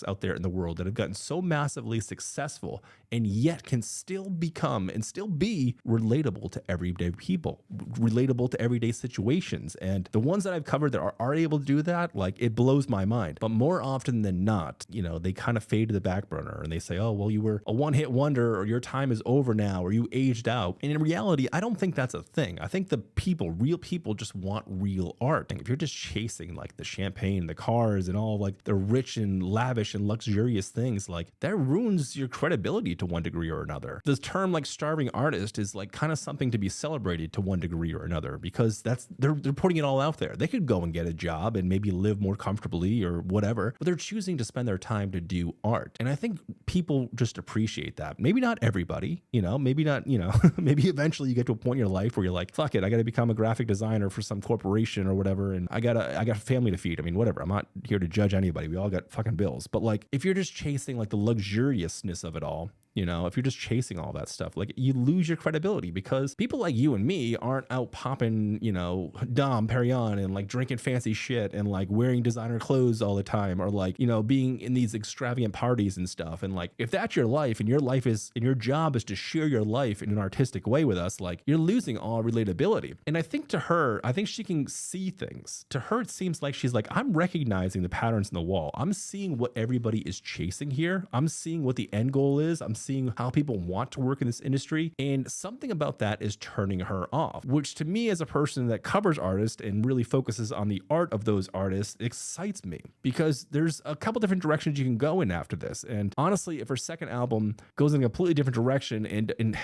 out there in the world that have gotten so massively successful and yet can still become and still be relatable to everyday people, relatable to everyday situations. And the ones that I've covered that are able to do that, like it blows my mind. But more often than not, you know, they kind of fade to the back burner and they say, oh, well, you were a one-hit wonder, or your time is over now, or you aged out. And in reality, I don't think that's a thing. I think real people just want real art. And if you're just chasing like the champagne, the cars, and all like the rich and lavish and luxurious things, like that ruins your credibility to one degree or another. The term like starving artist is like kind of something to be celebrated to one degree or another, because they're putting it all out there. They could go and get a job and maybe live more comfortably or whatever, but they're choosing to spend their time to do art. And I think people just appreciate that. Maybe not everybody, you know, maybe not, you know, maybe eventually you get to a point in your life where you're like, fuck it, I got to become a graphic designer for some corporation or whatever. And I got a family to feed. I mean, whatever. I'm not here to judge anybody. We all got fucking bills. But like, if you're just chasing like the luxuriousness of it all, you know, if you're just chasing all that stuff, like you lose your credibility, because people like you and me aren't out popping, you know, Dom Perignon and like drinking fancy shit and like wearing designer clothes all the time, or like, you know, being in these extravagant parties and stuff. And like, if that's your life and your job is to share your life in an artistic way with us, like you're losing all relatability. And I think to her, I think she can see things. To her, it seems like she's like, I'm recognizing the patterns in the wall. I'm seeing what everybody is chasing here. I'm seeing what the end goal is. I'm seeing how people want to work in this industry, and something about that is turning her off, which to me, as a person that covers artists and really focuses on the art of those artists, excites me, because there's a couple different directions you can go in after this. And honestly, if her second album goes in a completely different direction, and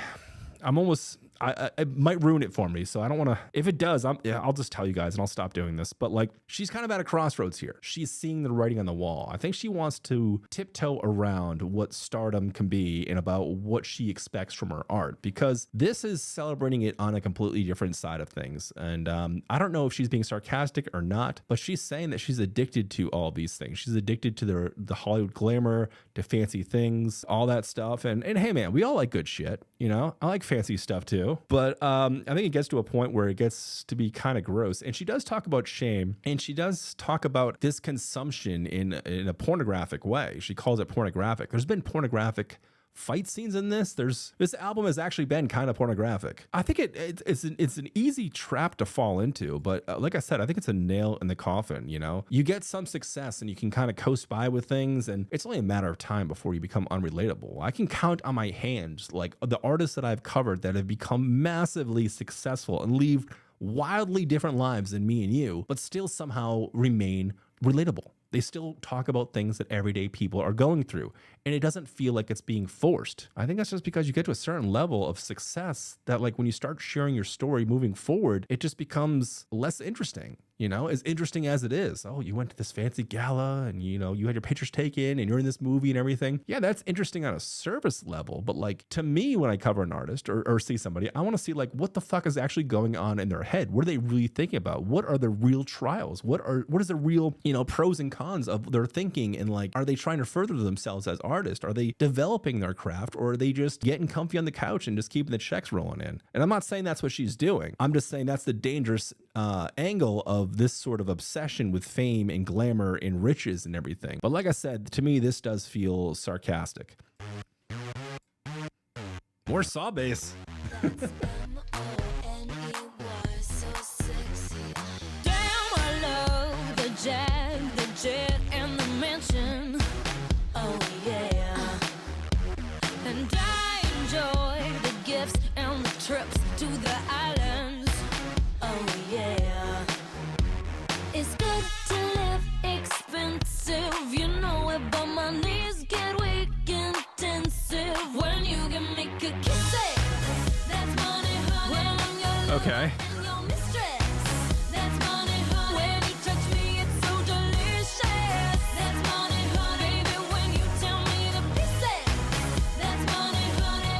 I'm almost, it might ruin it for me. So I don't want to, if it does, I'll just tell you guys and I'll stop doing this. But like, she's kind of at a crossroads here. She's seeing the writing on the wall. I think she wants to tiptoe around what stardom can be and about what she expects from her art, because this is celebrating it on a completely different side of things. And I don't know if she's being sarcastic or not, but she's saying that she's addicted to all these things. She's addicted to the Hollywood glamour, to fancy things, all that stuff. And hey, man, we all like good shit. You know, I like fancy stuff too. But I think it gets to a point where it gets to be kind of gross. And she does talk about shame, and she does talk about this consumption in a pornographic way. She calls it pornographic. There's been pornographic fight scenes in this. This album has actually been kind of pornographic. I think it's an easy trap to fall into, but like I said, I think it's a nail in the coffin. You know, you get some success and you can kind of coast by with things, and it's only a matter of time before you become unrelatable. I can count on my hands like the artists that I've covered that have become massively successful and leave wildly different lives than me and you, but still somehow remain relatable. They still talk about things that everyday people are going through, and it doesn't feel like it's being forced. I think that's just because you get to a certain level of success that, like, when you start sharing your story moving forward, it just becomes less interesting. You know, as interesting as it is. Oh, you went to this fancy gala and, you know, you had your pictures taken and you're in this movie and everything. Yeah, that's interesting on a service level. But like, to me, when I cover an artist or see somebody, I want to see like what the fuck is actually going on in their head. What are they really thinking about? What are the real trials? What is the real, you know, pros and cons of their thinking? And like, are they trying to further themselves as artists? Are they developing their craft, or are they just getting comfy on the couch and just keeping the checks rolling in? And I'm not saying that's what she's doing. I'm just saying that's the dangerous angle of this sort of obsession with fame and glamour and riches and everything. But like I said, to me, this does feel sarcastic. More saw bass. Damn, I love the jag, the jet, and the mansion. Oh yeah. And I enjoy the gifts and the trips to the islands. Oh yeah. It's good to live expensive, you know it, but my knees get weak intensive when you give me kisses. That's money, honey. When I'm your lover Okay. and your mistress. That's money, honey. When you touch me, it's so delicious. That's money, honey. Baby, when you tell me to pieces. That's money, honey.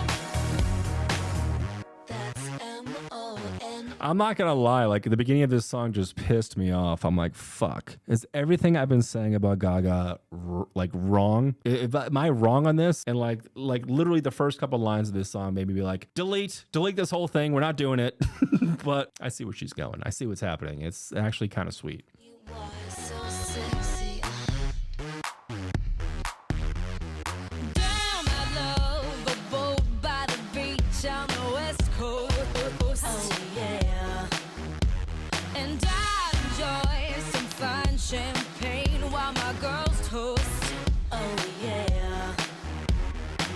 That's M-O-N. I'm not gonna lie, like the beginning of this song just pissed me off. I'm like, fuck. Is everything I've been saying about Gaga like wrong? Am I wrong on this? And like literally the first couple lines of this song made me be like, delete this whole thing. We're not doing it. But I see where she's going. I see what's happening. It's actually kind of sweet. You are so sexy. Damn, I love a boat by the beach on the west coast. Oh yeah. And I enjoy some fine champagne while my girls toast. Oh yeah.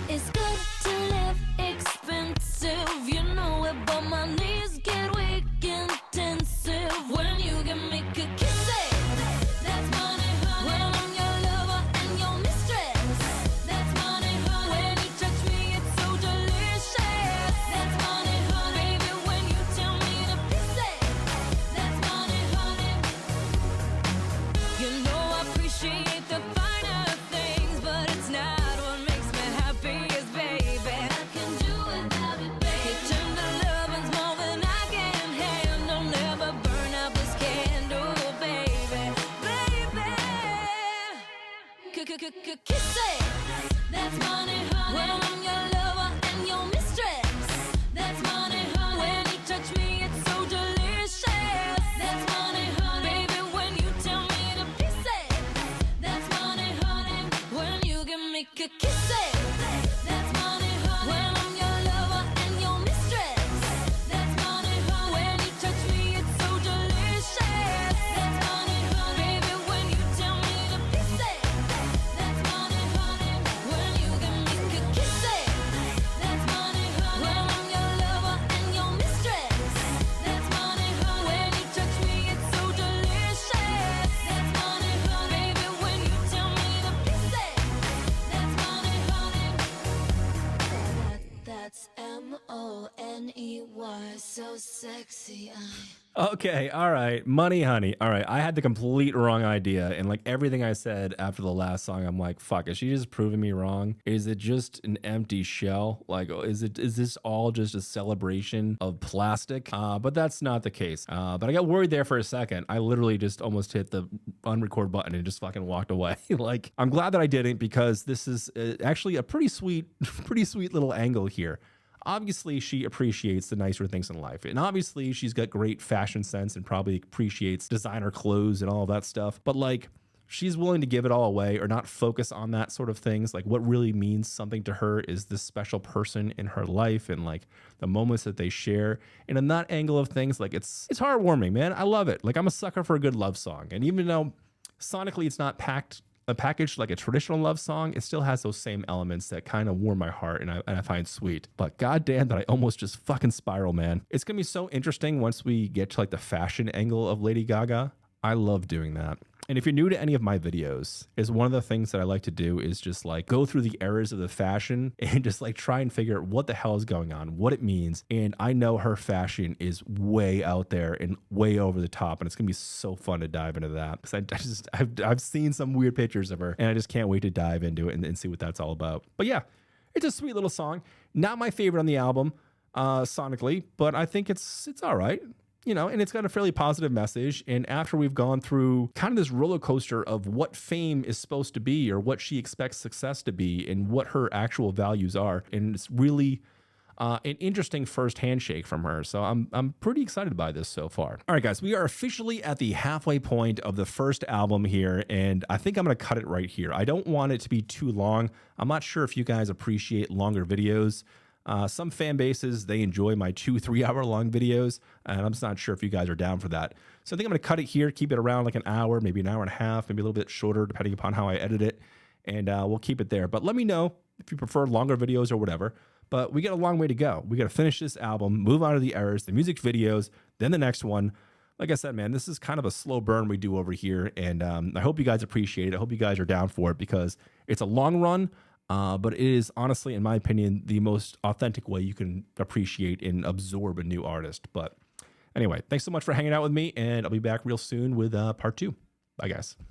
It's good to live expensive, you know it, but my knees get weak intensive when you give me kisses. That's money, honey. When I'm your lover and your mistress. That's money, honey. When you touch me, it's so delicious. That's money, honey. Baby, when you tell me to pieces. That's money, honey. You know I appreciate the finer things, but it's not what makes me happiest, baby. I can do without it, baby. Your tender loving's more than I can handle. Never burn out this candle, baby, baby. Kisses. That's money, honey. When I'm your lover and your mistress. That's money, honey. When you touch me, it's so delicious. That's money, honey. Baby, when you tell me to pieces. That's money, honey. When you give me kisses. That's money, honey. When I'm your lover and your mistress. That's money, honey. When you touch me, it's so delicious. That's money, honey. Baby, when you tell me to pieces. That's money, honey. When you give me kisses. That's money, honey. When I'm your lover and your mistress. That's money, honey. When you touch me, it's so delicious. That's money, honey. Baby, when you tell me to pieces. That's money, honey. That's M-O-N-E-Y. So sexy. Okay, all right. Money, honey. All right. I had the complete wrong idea. And like everything I said after the last song, I'm like, fuck, is she just proving me wrong? Is it just an empty shell? Like, is this all just a celebration of plastic? But that's not the case. But I got worried there for a second. I literally just almost hit the unrecord button and just fucking walked away. Like, I'm glad that I didn't, because this is actually a pretty sweet little angle here. Obviously, she appreciates the nicer things in life. And obviously, she's got great fashion sense and probably appreciates designer clothes and all of that stuff. But like, she's willing to give it all away or not focus on that sort of things. Like, what really means something to her is this special person in her life and like the moments that they share. And in that angle of things, like it's heartwarming, man. I love it. Like, I'm a sucker for a good love song. And even though sonically it's not packaged like a traditional love song, it still has those same elements that kind of warm my heart and I find sweet. But goddamn that I almost just fucking spiral, man. It's gonna be so interesting once we get to like the fashion angle of Lady Gaga. I love doing that. And if you're new to any of my videos, is one of the things that I like to do is just like go through the eras of the fashion and just like try and figure out what the hell is going on, what it means. And I know her fashion is way out there and way over the top, and it's gonna be so fun to dive into that, because I've seen some weird pictures of her, and I just can't wait to dive into it and see what that's all about. But yeah, it's a sweet little song. Not my favorite on the album, sonically, but I think it's all right. You know, and it's got a fairly positive message. And after we've gone through kind of this roller coaster of what fame is supposed to be or what she expects success to be and what her actual values are, and it's really an interesting first handshake from her. So I'm pretty excited by this so far. All right, guys, we are officially at the halfway point of the first album here, and I think I'm going to cut it right here. I don't want it to be too long. I'm not sure if you guys appreciate longer videos. Some fan bases, they enjoy my 2-3 hour long videos, and I'm just not sure if you guys are down for that. So I think I'm going to cut it here, keep it around like an hour, maybe an hour and a half, maybe a little bit shorter, depending upon how I edit it, and we'll keep it there. But let me know if you prefer longer videos or whatever. But we got a long way to go. We got to finish this album, move on to the errors, the music videos, then the next one. Like I said, man, this is kind of a slow burn we do over here, and I hope you guys appreciate it. I hope you guys are down for it because it's a long run, but it is honestly, in my opinion, the most authentic way you can appreciate and absorb a new artist. But anyway, thanks so much for hanging out with me, and I'll be back real soon with part 2. Bye, guys.